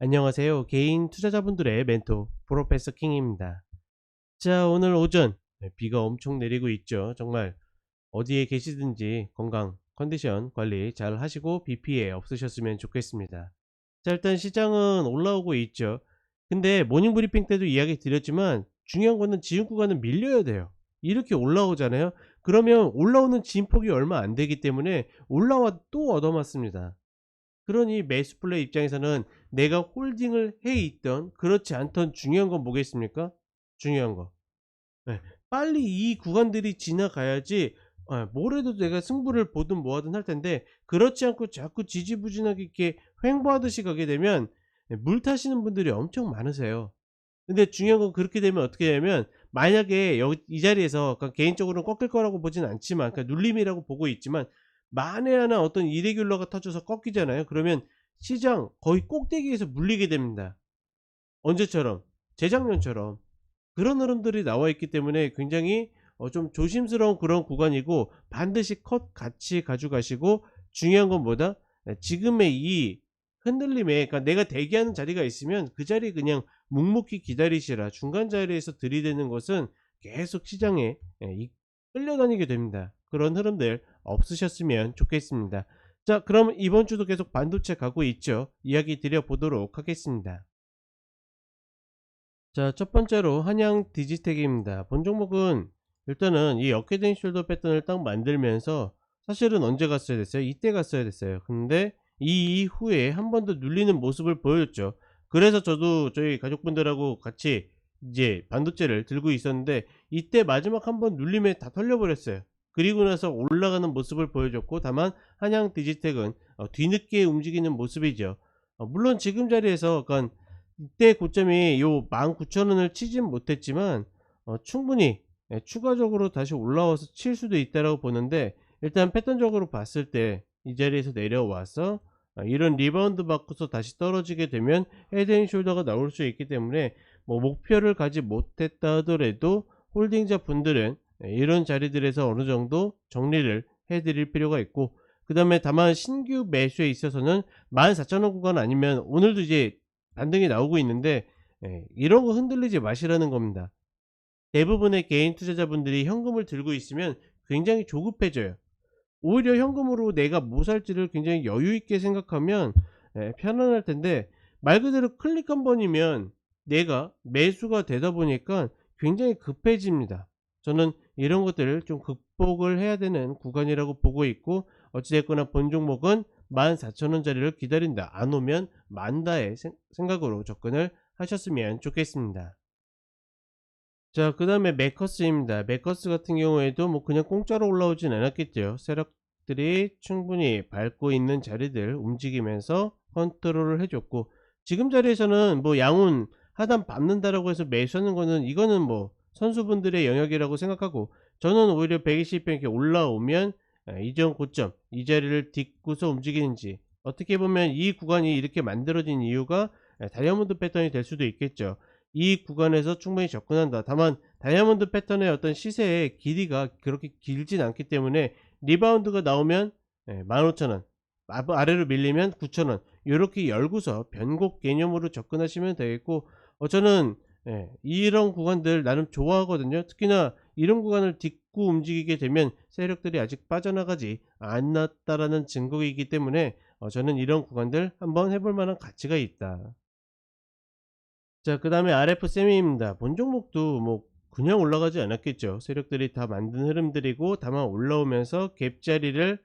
안녕하세요. 개인 투자자분들의 멘토 프로페서 킹입니다. 자, 오늘 오전 비가 엄청 내리고 있죠. 정말 어디에 계시든지 건강 컨디션 관리 잘 하시고 비 피해 없으셨으면 좋겠습니다. 자, 일단 시장은 올라오고 있죠. 근데 모닝 브리핑 때도 이야기 드렸지만 중요한 거는 지금 구간은 밀려야 돼요. 이렇게 올라오잖아요. 그러면 올라오는 진폭이 얼마 안 되기 때문에 올라와 또 얻어맞습니다. 그러니 매수 플레이 입장에서는 내가 홀딩을 해 있던 그렇지 않던 중요한 건 뭐겠습니까? 중요한 거. 예. 빨리 이 구간들이 지나가야지 뭐래도 내가 승부를 보든 뭐 하든 할 텐데, 그렇지 않고 자꾸 지지부진하게 이렇게 횡보하듯이 가게 되면 물 타시는 분들이 엄청 많으세요. 근데 중요한 건 그렇게 되면 어떻게 되냐면, 만약에 여기 이 자리에서, 그러니까 개인적으로는 꺾일 거라고 보진 않지만, 그러니까 눌림이라고 보고 있지만, 만에 하나 어떤 이레귤러가 터져서 꺾이잖아요. 그러면 시장 거의 꼭대기에서 물리게 됩니다. 언제처럼? 재작년처럼. 그런 흐름들이 나와 있기 때문에 굉장히 좀 조심스러운 그런 구간이고, 반드시 컷 같이 가져가시고, 중요한 건 뭐다? 지금의 이 흔들림에, 그러니까 내가 대기하는 자리가 있으면 그 자리 그냥 묵묵히 기다리시라. 중간 자리에서 들이대는 것은 계속 시장에 끌려다니게 됩니다. 그런 흐름들 없으셨으면 좋겠습니다. 자, 그럼 이번 주도 계속 반도체 가고 있죠. 이야기 드려보도록 하겠습니다. 자, 첫 번째로 한양 디지텍입니다. 본 종목은 일단은 이 어깨된 숄더 패턴을 딱 만들면서 사실은 언제 갔어야 됐어요? 이때 갔어야 됐어요. 근데 이 이후에 한 번 더 눌리는 모습을 보였죠. 그래서 저도 저희 가족분들하고 같이 이제 반도체를 들고 있었는데, 이때 마지막 한 번 눌림에 다 털려버렸어요. 그리고 나서 올라가는 모습을 보여줬고, 다만 한양 디지텍은 뒤늦게 움직이는 모습이죠. 물론 지금 자리에서, 그러니까 이때 고점이 요 19,000원을 치진 못했지만 충분히 추가적으로 다시 올라와서 칠 수도 있다라고 보는데, 일단 패턴적으로 봤을 때 이 자리에서 내려와서 이런 리바운드 받고서 다시 떨어지게 되면 헤드앤숄더가 나올 수 있기 때문에, 뭐 목표를 가지 못했다 하더라도 홀딩자 분들은 이런 자리들에서 어느 정도 정리를 해 드릴 필요가 있고, 그 다음에 다만 신규 매수에 있어서는 14,000원 구간 아니면, 오늘도 이제 반등이 나오고 있는데, 이런 거 흔들리지 마시라는 겁니다. 대부분의 개인 투자자분들이 현금을 들고 있으면 굉장히 조급해져요. 오히려 현금으로 내가 뭐 살지를 굉장히 여유 있게 생각하면 편안할 텐데, 말 그대로 클릭 한 번이면 내가 매수가 되다 보니까 굉장히 급해집니다. 저는 이런 것들을 좀 극복을 해야 되는 구간이라고 보고 있고, 어찌됐거나 본 종목은 14,000원짜리를 기다린다, 안 오면 만다의 생각으로 접근을 하셨으면 좋겠습니다. 자, 그 다음에 메커스입니다. 메커스 같은 경우에도 뭐 그냥 공짜로 올라오진 않았겠죠. 세력들이 충분히 밟고 있는 자리들 움직이면서 컨트롤을 해줬고, 지금 자리에서는 뭐 양운 하단 밟는다라고 해서 매수하는 거는, 이거는 뭐 선수분들의 영역이라고 생각하고, 저는 오히려 120편 이렇게 올라오면 이전 고점 이 자리를 딛고서 움직이는지, 어떻게 보면 이 구간이 이렇게 만들어진 이유가 다이아몬드 패턴이 될 수도 있겠죠. 이 구간에서 충분히 접근한다. 다만 다이아몬드 패턴의 어떤 시세의 길이가 그렇게 길진 않기 때문에, 리바운드가 나오면 15,000원, 아래로 밀리면 9,000원, 요렇게 열고서 변곡 개념으로 접근하시면 되겠고, 저는 이런 구간들 나름 좋아하거든요. 특히나 이런 구간을 딛고 움직이게 되면 세력들이 아직 빠져나가지 않았다라는 증거이기 때문에, 저는 이런 구간들 한번 해볼 만한 가치가 있다. 자, 그 다음에 RF 세미입니다. 본 종목도 뭐 그냥 올라가지 않았겠죠. 세력들이 다 만든 흐름들이고, 다만 올라오면서 갭 자리를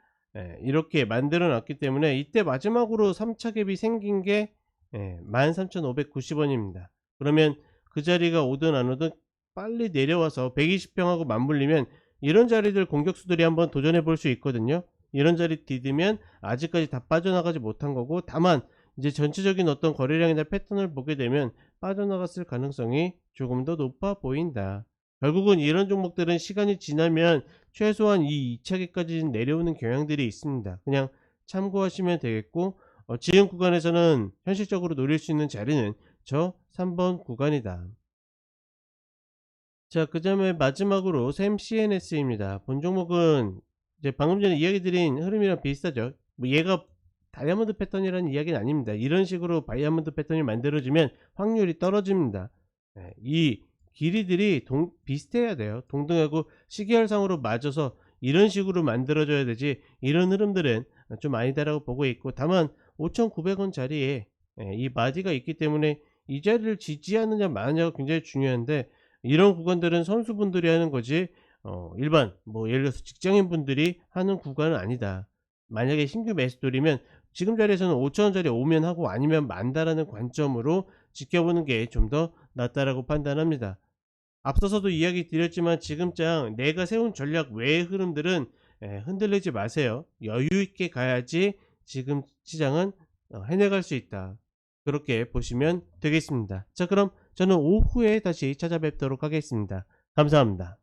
이렇게 만들어 놨기 때문에, 이때 마지막으로 3차 갭이 생긴 게 13,590원입니다. 그러면 그 자리가 오든 안 오든 빨리 내려와서 120평하고 맞물리면 이런 자리들 공격수들이 한번 도전해 볼 수 있거든요. 이런 자리 디디면 아직까지 다 빠져나가지 못한 거고, 다만 이제 전체적인 어떤 거래량이나 패턴을 보게 되면 빠져나갔을 가능성이 조금 더 높아 보인다. 결국은 이런 종목들은 시간이 지나면 최소한 이 2차기까지 내려오는 경향들이 있습니다. 그냥 참고하시면 되겠고, 지금 구간에서는 현실적으로 노릴 수 있는 자리는 저 3번 구간이다. 자, 그 다음에 마지막으로 샘 CNS입니다. 본 종목은 이제 방금 전에 이야기 드린 흐름이랑 비슷하죠. 뭐 얘가 다이아몬드 패턴이라는 이야기는 아닙니다. 이런 식으로 다이아몬드 패턴이 만들어지면 확률이 떨어집니다. 예, 이 길이들이 비슷해야 돼요. 동등하고 시계열상으로 맞아서 이런 식으로 만들어져야 되지, 이런 흐름들은 좀 아니다라고 보고 있고, 다만 5,900원 자리에 이 마디가 있기 때문에 이 자리를 지지하느냐 마느냐가 굉장히 중요한데, 이런 구간들은 선수분들이 하는 거지 일반 뭐 예를 들어서 직장인분들이 하는 구간은 아니다. 만약에 신규 매수돌이면 지금 자리에서는 5,000원 자리에 오면 하고 아니면 만다라는 관점으로 지켜보는 게 좀 더 낫다라고 판단합니다. 앞서서도 이야기 드렸지만 지금장 내가 세운 전략 외의 흐름들은 흔들리지 마세요. 여유 있게 가야지 지금 시장은 해내갈 수 있다. 그렇게 보시면 되겠습니다. 자, 그럼 저는 오후에 다시 찾아뵙도록 하겠습니다. 감사합니다.